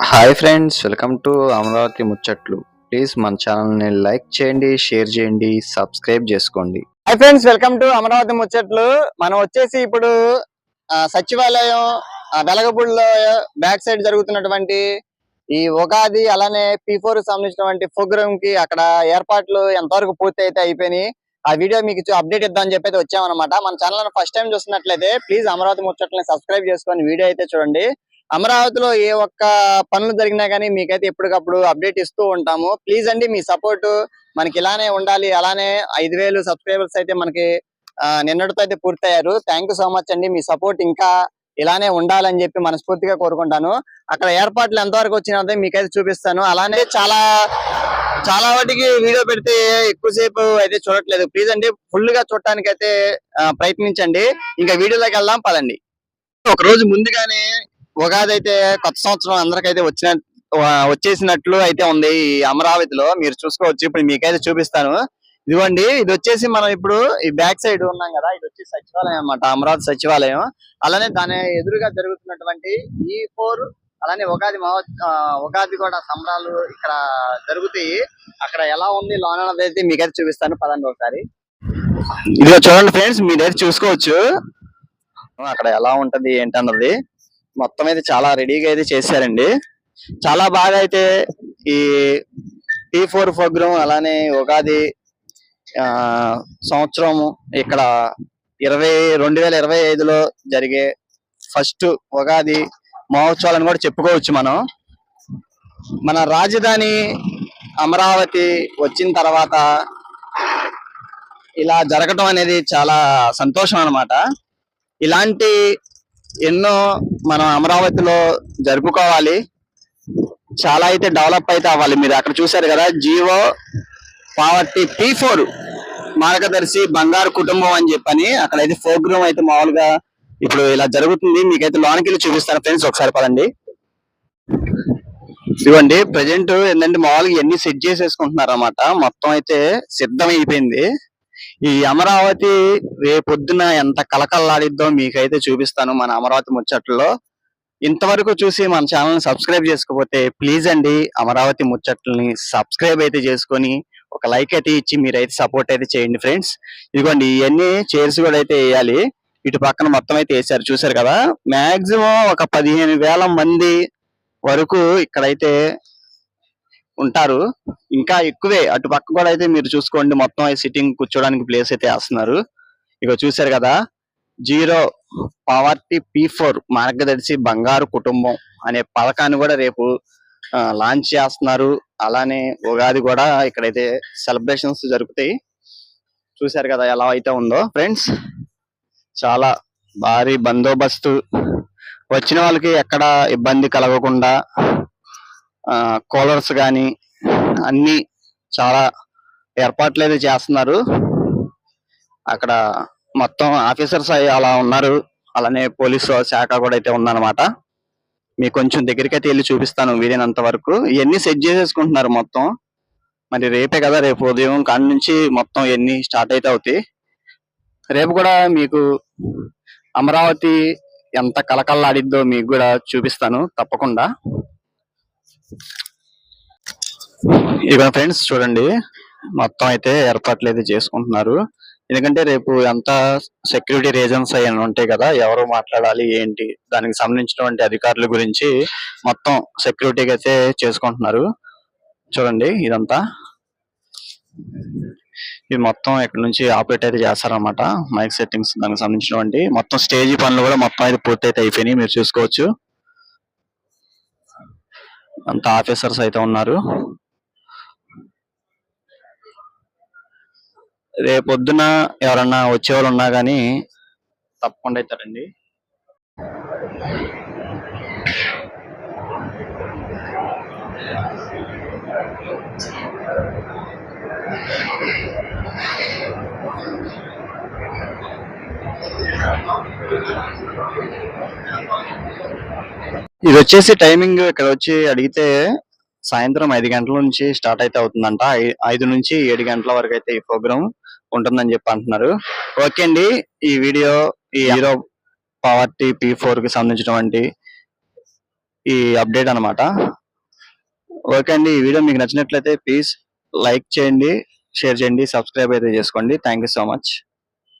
Hi friends, welcome to Amaravati ముచ్చట్లు. Please మన ఛానల్ని లైక్ చేయండి, షేర్ చేయండి, సబ్స్క్రైబ్ చేసుకోండి. Hi friends, welcome to Amaravati ముచ్చట్లు. మనం వచ్చేసి ఇప్పుడు సచివాలయం వెలగపూడిలో బ్యాక్ సైడ్ జరుగుతున్నటువంటి ఈ ఉగాది అలానే P4 సంబంధించినటువంటి ప్రోగ్రామ్ కి అక్కడ ఏర్పాట్లు ఎంతవరకు పూర్తి అయితే అయిపోయినాయి. ఆ వీడియో మీకు అప్డేట్ ఇద్దామని చెప్పి వచ్చామన్నమాట. మన ఛానల్ ఫస్ట్ టైం చూస్తున్నట్లయితే ప్లీజ్ అమరావతి ముచ్చట్లని సబ్స్క్రైబ్ చేసుకొని వీడియో అయితే చూడండి. అమరావతిలో ఏ ఒక్క పనులు జరిగినా కానీ మీకైతే ఎప్పటికప్పుడు అప్డేట్ ఇస్తూ ఉంటాము. ప్లీజ్ అండి, మీ సపోర్ట్ మనకి ఇలానే ఉండాలి. అలానే 5,000 సబ్స్క్రైబర్స్ అయితే మనకి నిన్నటితో అయితే పూర్తయ్యారు. థ్యాంక్ యూ సో మచ్ అండి. మీ సపోర్ట్ ఇంకా ఇలానే ఉండాలని చెప్పి మనస్ఫూర్తిగా కోరుకుంటాను. అక్కడ ఏర్పాట్లు ఎంతవరకు వచ్చినా మీకైతే చూపిస్తాను. అలానే చాలా వాటికి వీడియో పెడితే ఎక్కువసేపు అయితే చూడట్లేదు. ప్లీజ్ అండి, ఫుల్ గా చూడటానికి అయితే ప్రయత్నించండి. ఇంకా వీడియోలోకి వెళ్దాం పదండి. ఒక రోజు ముందుగానే ఉగాది అయితే కొత్త సంవత్సరం అందరికైతే వచ్చేసినట్లు అయితే ఉంది ఈ అమరావతిలో. మీరు చూసుకోవచ్చు. ఇప్పుడు మీకైతే చూపిస్తాను. ఇదిగోండి, ఇది వచ్చేసి మనం ఇప్పుడు ఈ బ్యాక్ సైడ్ ఉన్నాం కదా, ఇది వచ్చి సచివాలయం అన్నమాట, అమరావతి సచివాలయం. అలానే దాని ఎదురుగా జరుగుతున్నటువంటి E4 అలానే ఉగాది కూడా సంబరాలు ఇక్కడ జరుగుతాయి. అక్కడ ఎలా ఉంది లోన్ అన్నది అయితే మీకైతే చూపిస్తాను పదండి ఒకసారి. ఇదిగో చూడండి ఫ్రెండ్స్, మీరైతే చూసుకోవచ్చు అక్కడ ఎలా ఉంటది ఏంటన్నది. మొత్తం అయితే చాలా రెడీగా అయితే చేశారండి. చాలా బాగా అయితే ఈ P4 ప్రోగ్రాం అలానే ఉగాది సంవత్సరం ఇక్కడ 2025లో జరిగే ఫస్ట్ ఉగాది మహోత్సవాలను కూడా చెప్పుకోవచ్చు. మన రాజధాని అమరావతి వచ్చిన తర్వాత ఇలా జరగడం అనేది చాలా సంతోషం అన్నమాట. ఇలాంటి ఎన్నో మనం అమరావతిలో జరుపుకోవాలి. చాలా అయితే డెవలప్ అయితే అవ్వాలి. మీరు అక్కడ చూసారు కదా, జీవో పావర్టీ P4 మార్గదర్శి బంగారు కుటుంబం అని చెప్పని అక్కడైతే ప్రోగ్రామ్ అయితే మామూలుగా ఇప్పుడు ఇలా జరుగుతుంది. మీకైతే లోనికి వెళ్ళి చూపిస్తాను ఫ్రెండ్స్, ఒకసారి పదండి. ఇవ్వండి ప్రజెంట్ ఏంటంటే మామూలుగా ఇవన్నీ సెట్ చేసేసుకుంటున్నారు అన్నమాట. మొత్తం అయితే సిద్ధం అయిపోయింది. ఈ అమరావతి రేపొద్దున ఎంత కలకల్లాడిద్దో మీకైతే చూపిస్తాను మన అమరావతి ముచ్చట్లలో. ఇంతవరకు చూసి మన ఛానల్ సబ్స్క్రైబ్ చేసుకోకపోతే ప్లీజ్ అండి, అమరావతి ముచ్చట్లని సబ్స్క్రైబ్ అయితే చేసుకొని ఒక లైక్ అయితే ఇచ్చి మీరైతే సపోర్ట్ అయితే చేయండి ఫ్రెండ్స్. ఇదిగోండి, ఇవన్నీ చైర్స్ కూడా అయితే వేయాలి. ఇటు పక్కన మొత్తం అయితే వేసారు, చూసారు కదా. మాక్సిమం ఒక 15,000 మంది వరకు ఇక్కడైతే ఉంటారు. ఇంకా ఎక్కువే అటు పక్క కూడా అయితే మీరు చూసుకోండి. మొత్తం సిట్టింగ్ కూర్చోడానికి ప్లేస్ అయితే వేస్తున్నారు. ఇక చూసారు కదా, జీరో పావర్టీ P4 మార్గదర్శి బంగారు కుటుంబం అనే పథకాన్ని కూడా రేపు లాంచ్ చేస్తున్నారు. అలానే ఉగాది కూడా ఇక్కడైతే సెలబ్రేషన్స్ జరుగుతాయి. చూసారు కదా ఎలా అయితే ఉందో ఫ్రెండ్స్. చాలా భారీ బందోబస్తు, వచ్చిన వాళ్ళకి ఎక్కడ ఇబ్బంది కలగకుండా కూలర్స్ కానీ అన్ని చాలా ఏర్పాట్లు అయితే చేస్తున్నారు. అక్కడ మొత్తం ఆఫీసర్స్ అలా ఉన్నారు. అలానే పోలీసు శాఖ కూడా అయితే ఉందన్నమాట. మీకు కొంచెం దగ్గరికి అయితే వెళ్ళి చూపిస్తాను వీలైనంత వరకు. ఇవన్నీ సెట్ చేసేసుకుంటున్నారు మొత్తం. మరి రేపే కదా, రేపు ఉదయం కాడి నుంచి మొత్తం ఇవన్నీ స్టార్ట్ అయితే అవుతాయి. రేపు కూడా మీకు అమరావతి ఎంత కలకల్లాడిద్దో మీకు కూడా చూపిస్తాను తప్పకుండా. ఇక ఫ్రెండ్స్ చూడండి, మొత్తం అయితే ఏర్పాట్లు అయితే చేసుకుంటున్నారు. ఎందుకంటే రేపు ఎంత సెక్యూరిటీ రీజన్స్ అయ్యి ఉంటాయి కదా, ఎవరు మాట్లాడాలి ఏంటి దానికి సంబంధించినటువంటి అధికారుల గురించి మొత్తం సెక్యూరిటీగా అయితే చేసుకుంటున్నారు. చూడండి ఇదంతా, ఇది మొత్తం ఇక్కడ నుంచి ఆపరేట్ అయితే చేస్తారనమాట. మైక్ సెట్టింగ్స్ దానికి సంబంధించినటువంటి మొత్తం స్టేజీ పనులు కూడా మొత్తం అయితే పూర్తి అయితే అయిపోయినాయి. మీరు చూసుకోవచ్చు అంత ఆఫీసర్స్ అయితే ఉన్నారు. రేపొద్దున ఎవరన్నా వచ్చేవాళ్ళు ఉన్నా కానీ తప్పకుండా అవుతారండి. ఇది వచ్చేసి టైమింగ్ ఇక్కడ వచ్చి అడిగితే సాయంత్రం 5 గంటల నుంచి స్టార్ట్ అయితే అవుతుందంట. 5 నుంచి 7 గంటల వరకు అయితే ఈ ప్రోగ్రామ్ ఉంటుందని చెప్పి అంటున్నారు. ఓకే అండి, ఈ వీడియో ఈ జీరో పావర్టీ P4 కి సంబంధించినటువంటి ఈ అప్డేట్ అన్నమాట. ఓకే అండి, ఈ వీడియో మీకు నచ్చినట్లయితే ప్లీజ్ లైక్ చేయండి, షేర్ చేయండి, సబ్స్క్రైబ్ అయితే చేసుకోండి. Thank you so much.